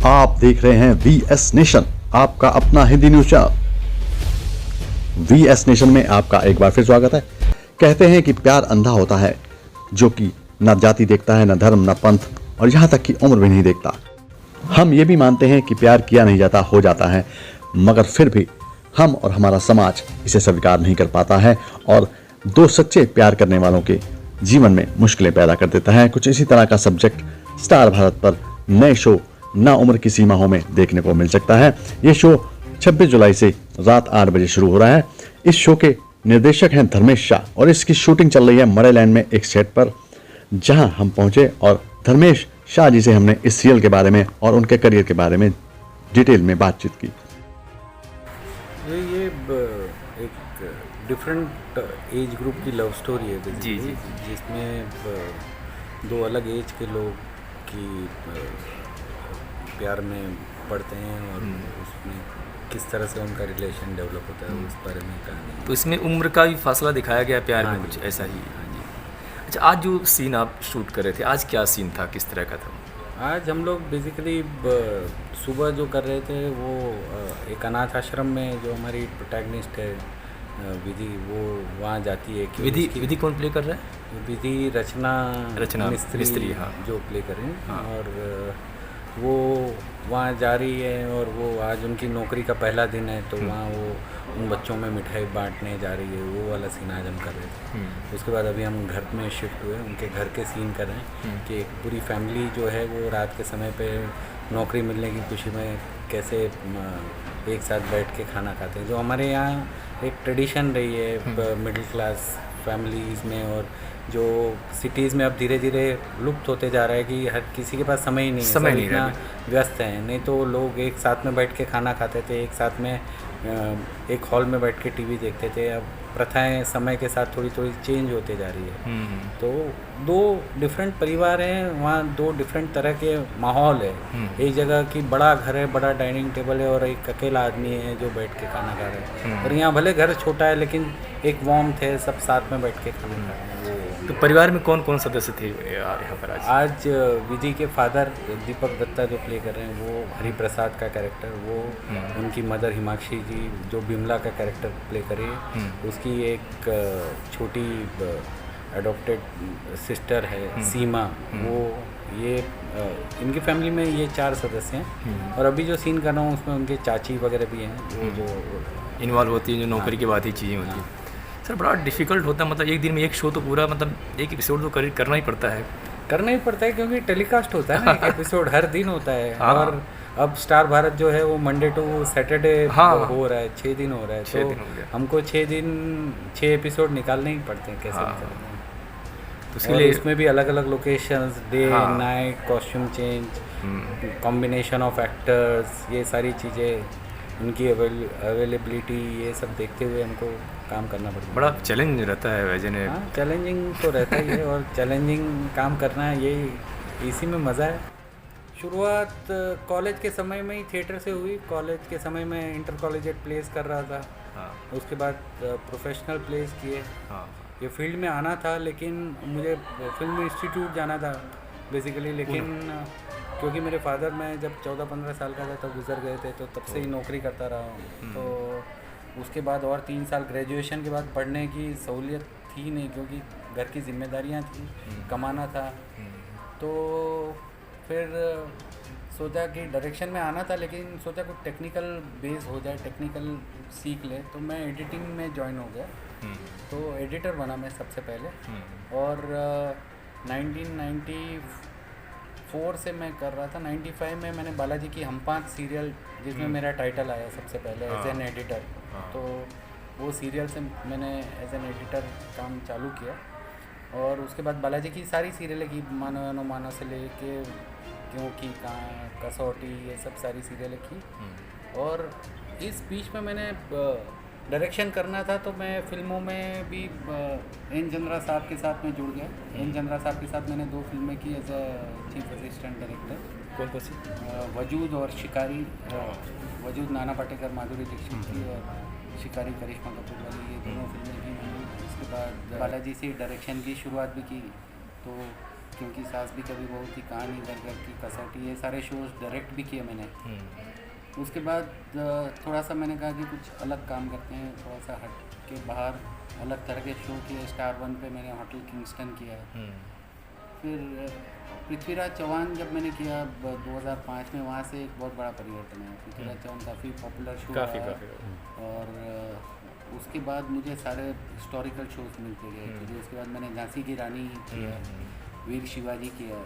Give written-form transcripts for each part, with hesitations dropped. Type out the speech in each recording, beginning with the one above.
आप देख रहे हैं VS नेशन, आपका अपना Hindi news channel. VS nation में आपका एक बार फिर स्वागत है। कहते हैं कि प्यार अंधा होता है, जो कि न जाति देखता है, न धर्म, न पंथ, और यहाँ तक कि उम्र भी नहीं देखता। हम ये भी मानते हैं कि प्यार किया नहीं जाता, हो जाता है, मगर फिर भी हम और हमारा समाज इसे स्वीकार नहीं कर पाता है और दो सच्चे प्यार करने वालों के जीवन में मुश्किलें पैदा कर देता है। कुछ इसी तरह का सब्जेक्ट स्टार भारत पर नए शो ना उम्र की सीमाओं में देखने को मिल सकता है। ये शो 26 जुलाई से रात 8 बजे शुरू हो रहा है। इस शो के निर्देशक हैं धर्मेश शाह और इसकी शूटिंग चल रही है मरेलैंड में एक सेट पर, जहां हम पहुंचे और धर्मेश शाह जी से हमने इस सीरियल के बारे में और उनके करियर के बारे में डिटेल में बातचीत की। ये एक डिफरेंट एज ग्रुप की लव स्टोरी है जी जी जिसमें दो अलग एज के लोग की प्यार में पड़ते हैं और उसमें किस तरह से उनका रिलेशन डेवलप होता है उस बारे में कहानी। तो इसमें उम्र का भी फासला दिखाया गया प्यार हाँ में, कुछ जी, ऐसा ही। हाँ जी। अच्छा, आज जो सीन आप शूट कर रहे थे, आज क्या सीन था, किस तरह का था? आज हम लोग बेसिकली सुबह जो कर रहे थे वो एक अनाथ आश्रम में जो हमारी प्रोटैगनिस्ट है विधि, वो वहाँ जाती है कि विधि कौन प्ले कर रहा है? विधि रचना मिस्त्री, हाँ। जो प्ले करें, हाँ। और वो वहाँ जा रही है और वो आज उनकी नौकरी का पहला दिन है, तो वहाँ वो उन बच्चों में मिठाई बांटने जा रही है। वो वाला सीन आज हम कर रहे थे। उसके बाद अभी हम घर में शिफ्ट हुए, उनके घर के सीन कर रहे हैं कि एक पूरी फैमिली जो है वो रात के समय पे नौकरी मिलने की खुशी में कैसे एक साथ बैठ के खाना खाते हैं, जो हमारे यहाँ एक ट्रेडिशन रही है मिडिल क्लास फैमिलीज़ में, और जो सिटीज़ में अब धीरे धीरे लुप्त होते जा रहा है कि हर किसी के पास समय ही नहीं है, सब इतना व्यस्त हैं। नहीं तो लोग एक साथ में बैठ के खाना खाते थे, एक साथ में एक हॉल में बैठ के टीवी देखते थे। अब प्रथाएं समय के साथ थोड़ी थोड़ी चेंज होते जा रही है। तो दो डिफरेंट परिवार हैं, वहाँ दो डिफरेंट तरह के माहौल है। एक जगह की बड़ा घर है, बड़ा डाइनिंग टेबल है, और एक अकेला आदमी है जो बैठ के खाना खा रहे हैं। और यहाँ भले घर छोटा है लेकिन एक वार्मथ है, सब साथ में बैठ के खाना खा रहे हैं। तो परिवार में कौन कौन सदस्य थे यहाँ पर आज विधि के फादर दीपक दत्ता जो प्ले कर रहे हैं वो हरि प्रसाद का कैरेक्टर, वो उनकी मदर हिमाक्षी जी जो बिमला का कैरेक्टर प्ले करे, उसकी एक छोटी एडॉप्टेड सिस्टर है सीमा, वो ये इनकी फैमिली में ये 4 सदस्य हैं। और अभी जो सीन कर रहा हूँ उसमें उनके चाची वगैरह भी हैं, वो जो इन्वॉल्व होती है, जो नौकरी के बाद ही चीज़ें होती हैं। सर, बड़ा डिफ़िकल्ट होता है, मतलब एक दिन में एक शो तो पूरा, मतलब एक एपिसोड तो करना ही पड़ता है। क्योंकि टेलीकास्ट होता है ना, एक एपिसोड हर दिन होता है। हाँ। और अब स्टार भारत जो है वो मंडे टू सैटरडे हो रहा है, 6 दिन हो रहा है। 6 दिन हो गया। हमको 6 एपिसोड निकालने ही पड़ते हैं, कैसे निकालते हैं। तो उसके लिए उसमें भी अलग अलग locations, day night, costume change, combination of actors, ये सारी चीज़ें, उनकी अवेलेबिलिटी, ये सब देखते हुए हमको काम करना पड़ता है। बड़ा चैलेंज रहता है वैसे ने। हाँ, चैलेंजिंग तो रहता ही है, और चैलेंजिंग काम करना है, यही इसी में मज़ा है। शुरुआत कॉलेज के समय में ही थिएटर से हुई। कॉलेज के समय में इंटर कॉलेजिएट प्लेस कर रहा था। हाँ। उसके बाद प्रोफेशनल प्लेस किए। हाँ। ये फील्ड में आना था, लेकिन मुझे फिल्म इंस्टीट्यूट जाना था बेसिकली, लेकिन क्योंकि मेरे फादर, मैं जब 14-15 साल का था तब गुजर गए थे, तो तब से ही नौकरी करता रहा हूँ। तो उसके बाद और 3 साल ग्रेजुएशन के बाद पढ़ने की सहूलियत थी नहीं, क्योंकि घर की जिम्मेदारियाँ थी, कमाना था। तो फिर सोचा कि डायरेक्शन में आना था, लेकिन सोचा कुछ टेक्निकल बेस हो जाए, टेक्निकल सीख ले, तो मैं एडिटिंग में ज्वाइन हो गया। तो एडिटर बना मैं सबसे पहले, और 1994 से मैं कर रहा था। 95 में मैंने बालाजी की हम 5 सीरियल, जिसमें मेरा टाइटल आया सबसे पहले एज एन एडिटर, तो वो सीरियल से मैंने एज एन एडिटर काम चालू किया। और उसके बाद बालाजी की सारी सीरियलें की, मानो अनुमानो से लेके क्योंकि कसौटी, ये सब सारी सीरियलें की। और इस बीच में मैंने डायरेक्शन करना था, तो मैं फिल्मों में भी एन चंद्रा साहब के साथ में जुड़ गया। एन चंद्रा साहब के साथ मैंने 2 फिल्में की as a chief assistant director. कौन सी? वजूद और शिकारी। वजूद नाना पाटेकर, माधुरी दीक्षित की, और शिकारी करिश्मा कपूर वाली, ये दोनों फिल्में की मैंने। उसके बाद बालाजी से डायरेक्शन की शुरुआत भी की। तो क्योंकि सास भी कभी बहू थी, कहानी घर घर की, कसौटी, ये सारे शोज़ डायरेक्ट भी किए मैंने। उसके बाद थोड़ा सा मैंने कहा कि कुछ अलग काम करते हैं, थोड़ा सा हट के बाहर अलग तरह के शो किए। स्टार वन पे मैंने होटल किंगस्टन किया। फिर पृथ्वीराज चौहान जब मैंने किया 2005 में, वहाँ से एक बहुत बड़ा परिवर्तन है। पृथ्वीराज चौहान काफ़ी पॉपुलर शो रहा और उसके बाद मुझे सारे हिस्टोरिकल शोज मिलते गए। फिर उसके बाद मैंने झांसी की रानी किया, वीर शिवाजी किया,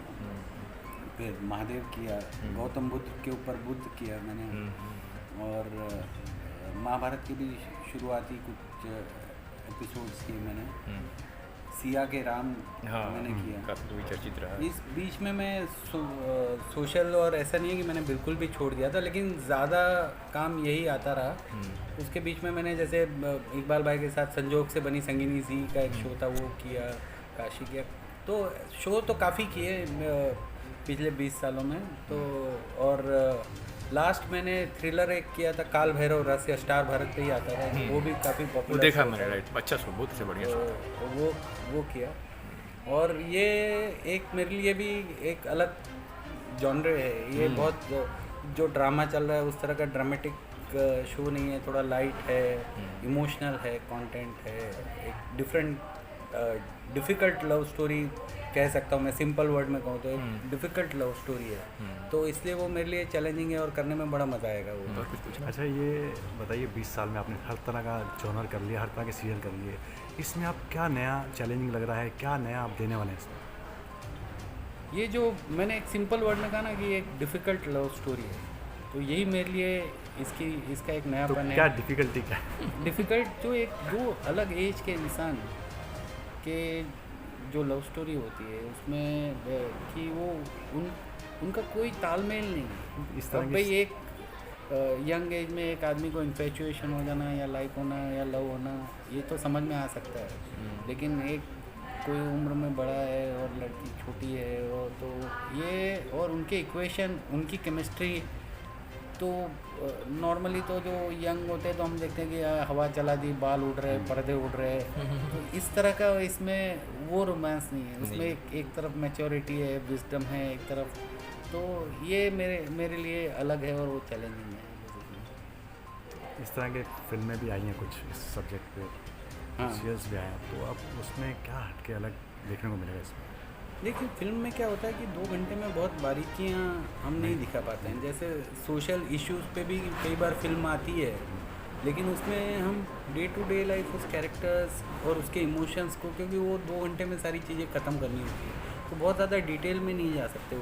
फिर महादेव किया, गौतम बुद्ध के ऊपर बुद्ध किया मैंने, और महाभारत के भी शुरुआती कुछ एपिसोड्स किए मैंने। सिया के राम मैंने किया, काफ़ी चर्चित रहा। इस बीच में मैं सोशल और ऐसा नहीं है कि मैंने बिल्कुल भी छोड़ दिया था, लेकिन ज़्यादा काम यही आता रहा। उसके बीच में मैंने जैसे इकबाल भाई के साथ संजोग से बनी संगिनी जी का एक शो था, वो किया, काशी किया। तो शो तो काफ़ी किए पिछले 20 सालों में। तो और लास्ट मैंने थ्रिलर एक किया था, काल भैरव रहस्य, स्टार भारत पे ही आता था, वो भी काफ़ी पॉपुलर देखा मैंने, राइट, अच्छा शो, बहुत से बढ़िया शो। तो वो किया। और ये एक मेरे लिए भी एक अलग जॉनर है ये, बहुत जो ड्रामा चल रहा है उस तरह का ड्रामेटिक शो नहीं है, थोड़ा लाइट है, इमोशनल है, कंटेंट है, एक डिफ़िकल्ट लव स्टोरी कह सकता हूँ मैं, सिंपल वर्ड में कहूँ तो एक डिफ़िकल्ट लव स्टोरी है। तो इसलिए वो मेरे लिए चैलेंजिंग है और करने में बड़ा मज़ा आएगा वो। अच्छा, ये बताइए 20 साल में आपने हर तरह का जॉनर कर लिया, हर तरह के सीरियल कर लिए, इसमें आप क्या नया चैलेंजिंग लग रहा है, क्या नया आप देने वाले हैं इसमें? ये जो मैंने एक सिंपल वर्ड में कहा ना कि एक डिफ़िकल्ट लव स्टोरी है, तो यही मेरे लिए इसका एक नया तो क्या डिफ़िकल्टी क्या है? डिफ़िकल्ट जो अलग एज के इंसान के जो लव स्टोरी होती है उसमें कि वो उनका कोई तालमेल नहीं है। इस तरह भाई एक यंग एज में एक आदमी को इन्फेचुएशन हो जाना या लाइक होना या लव होना, ये तो समझ में आ सकता है, लेकिन एक कोई उम्र में बड़ा है और लड़की छोटी है, और तो ये और उनके इक्वेशन, उनकी केमिस्ट्री, तो नॉर्मली तो जो यंग होते हैं तो हम देखते हैं कि हवा चला दी, बाल उड़ रहे, पर्दे उड़ रहे, तो इस तरह का इसमें वो रोमांस नहीं है। उसमें एक तरफ मैच्योरिटी है, विजडम है एक तरफ, तो ये मेरे लिए अलग है और वो चैलेंजिंग है। इस तरह के फिल्में भी आई हैं कुछ इस सब्जेक्ट पे, सीरियल्स भी आए हैं, तो अब उसमें क्या हटके अलग देखने को मिलेगा इसमें? देखिए, फिल्म में क्या होता है कि 2 घंटे में बहुत बारीकियाँ हम नहीं दिखा पाते हैं। जैसे सोशल इश्यूज़ पे भी कई बार फिल्म आती है, लेकिन उसमें हम डे टू डे लाइफ उस कैरेक्टर्स और उसके इमोशंस को, क्योंकि वो 2 घंटे में सारी चीज़ें ख़त्म करनी होती है, तो बहुत ज़्यादा डिटेल में नहीं जा सकते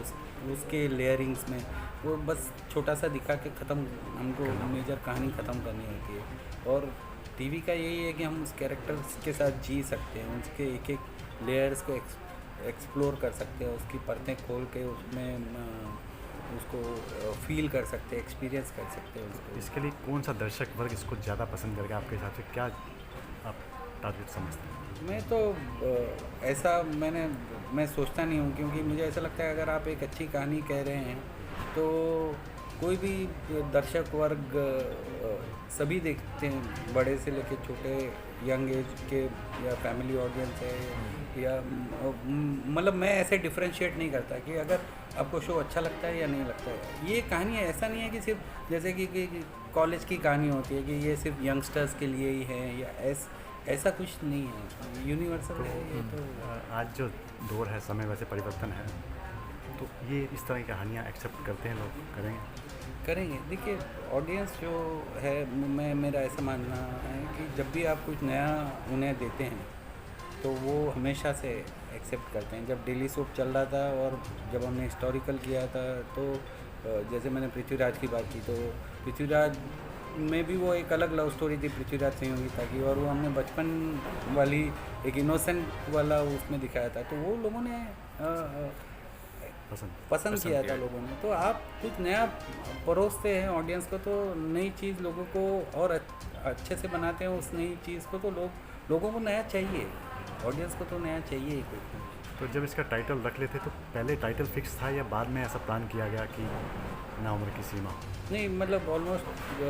उसके लेयरिंग्स में। वो बस छोटा सा दिखा के ख़त्म, हमको मेजर कहानी ख़त्म करनी होती है। और टीवी का यही है कि हम उस कैरेक्टर्स के साथ जी सकते हैं, उसके एक एक लेयर्स को एक्सप्लोर कर सकते हैं, उसकी परतें खोल के उसमें उसको फील कर सकते हैं, एक्सपीरियंस कर सकते हैं उसको। इसके लिए कौन सा दर्शक वर्ग इसको ज़्यादा पसंद करेगा आपके हिसाब से, क्या आप टारगेट समझते हैं? मैं तो ऐसा मैं सोचता नहीं हूँ, क्योंकि मुझे ऐसा लगता है अगर आप एक अच्छी कहानी कह रहे हैं तो कोई भी दर्शक वर्ग सभी देखते हैं, बड़े से लेके छोटे, यंग एज के या फैमिली ऑडियंस है, या मतलब मैं ऐसे डिफरेंशिएट नहीं करता कि अगर आपको शो अच्छा लगता है या नहीं लगता है। ये कहानी ऐसा नहीं है कि सिर्फ जैसे कि कॉलेज की कहानी होती है कि ये सिर्फ यंगस्टर्स के लिए ही है, या ऐसा कुछ नहीं है, यूनिवर्सल है ये। तो आज जो दौर है, समय वैसे परिवर्तन है, तो ये इस तरह की कहानियाँ एक्सेप्ट करते हैं लोग, करेंगे। देखिए, ऑडियंस जो है, मेरा ऐसा मानना है कि जब भी आप कुछ नया उन्हें देते हैं तो वो हमेशा से एक्सेप्ट करते हैं। जब डेली सोप चल रहा था और जब हमने हिस्टोरिकल किया था, तो जैसे मैंने पृथ्वीराज की बात की, तो पृथ्वीराज में भी वो एक अलग लव स्टोरी थी, पृथ्वीराज संयोगिता की, और वो हमने बचपन वाली एक इनोसेंट वाला उसमें दिखाया था, तो वो लोगों ने पसंद किया था लोगों ने। तो आप कुछ नया परोसते हैं ऑडियंस को, तो नई चीज़ लोगों को और अच्छे से बनाते हैं उस नई चीज़ को, तो लोगों को नया चाहिए, ऑडियंस को तो नया चाहिए ही कुछ। तो जब इसका टाइटल रख लेते तो पहले टाइटल फिक्स था या बाद में ऐसा प्लान किया गया कि ना उम्र की सीमा? नहीं, मतलब ऑलमोस्ट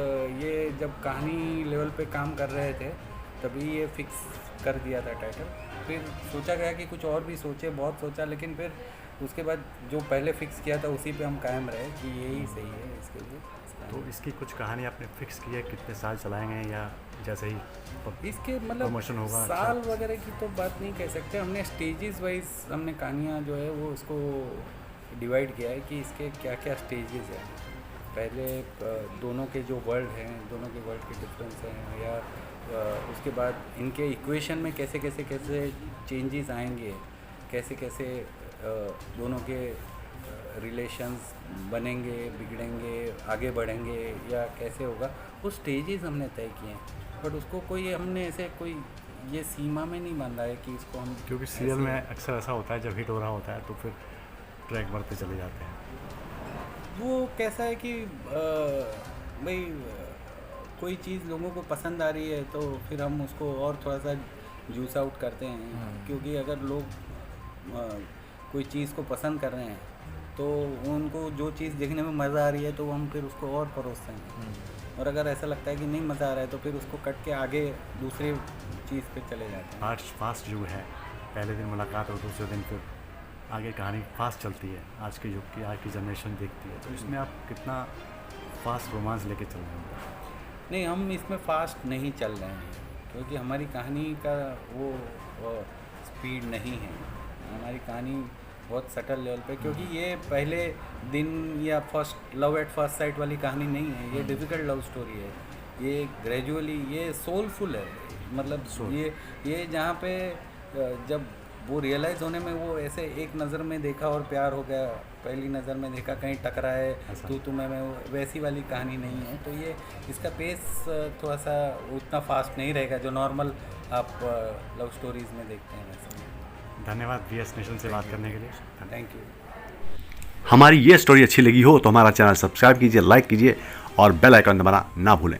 ये जब कहानी लेवल पे काम कर रहे थे तभी ये फिक्स कर दिया था टाइटल। फिर सोचा गया कि कुछ और भी सोचे, बहुत सोचा, लेकिन फिर उसके बाद जो पहले फिक्स किया था उसी पे हम कायम रहे कि यही सही है इसके लिए। तो इसकी कुछ कहानी आपने फिक्स की है, कितने साल चलाएंगे या जैसे ही इसके मतलब प्रमोशन होगा साल वगैरह की तो बात नहीं कह सकते। हमने स्टेजेस वाइज हमने कहानियाँ जो है वो उसको डिवाइड किया है कि इसके क्या क्या स्टेजेस हैं। पहले दोनों के जो वर्ल्ड हैं, दोनों के वर्ल्ड के डिफरेंस हैं, या उसके बाद इनके इक्वेशन में कैसे कैसे चेंजेस आएंगे, कैसे कैसे दोनों के रिलेशंस बनेंगे, बिगड़ेंगे, आगे बढ़ेंगे या कैसे होगा, वो स्टेजेस हमने तय किए हैं। बट उसको कोई हमने ऐसे कोई ये सीमा में नहीं बांधा है कि इसको हम, क्योंकि सीरियल में अक्सर ऐसा होता है जब हिट हो रहा होता है तो फिर ट्रैक बढ़ते चले जाते हैं। वो कैसा है कि भाई कोई चीज़ लोगों को पसंद आ रही है तो फिर हम उसको और थोड़ा सा जूस आउट करते हैं, क्योंकि अगर लोग कोई चीज़ को पसंद कर रहे हैं तो उनको जो चीज़ देखने में मज़ा आ रही है तो हम फिर उसको और परोसते हैं। और अगर ऐसा लगता है कि नहीं मज़ा आ रहा है तो फिर उसको कट के आगे दूसरी चीज़ पे चले जाते हैं। आज फास्ट युग है, पहले दिन मुलाकात और दूसरे दिन फिर आगे कहानी फास्ट चलती है, आज के युग की, आज की जनरेशन देखती है, तो इसमें आप कितना फास्ट रोमांस लेके चल रहे हो? नहीं, हम इसमें फास्ट नहीं चल रहे हैं क्योंकि हमारी कहानी का वो स्पीड नहीं है। हमारी कहानी बहुत सटल लेवल पे, क्योंकि ये पहले दिन या first love at first sight वाली कहानी नहीं है। ये डिफ़िकल्ट लव स्टोरी है, ये ग्रेजुअली, ये सोलफुल है। मतलब ये जहाँ पे जब वो रियलाइज़ होने में, वो ऐसे एक नज़र में देखा और प्यार हो गया, पहली नज़र में देखा, कहीं टकराए तू मैं, वैसी वाली कहानी नहीं है। तो ये इसका पेस थोड़ा सा उतना फास्ट नहीं रहेगा जो नॉर्मल आप लव स्टोरीज़ में देखते हैं वैसे। धन्यवाद VS नेशन से बात करने के लिए। Thank you. हमारी ये स्टोरी अच्छी लगी हो तो हमारा चैनल सब्सक्राइब कीजिए, लाइक कीजिए और बेल आइकन दबाना ना भूलें।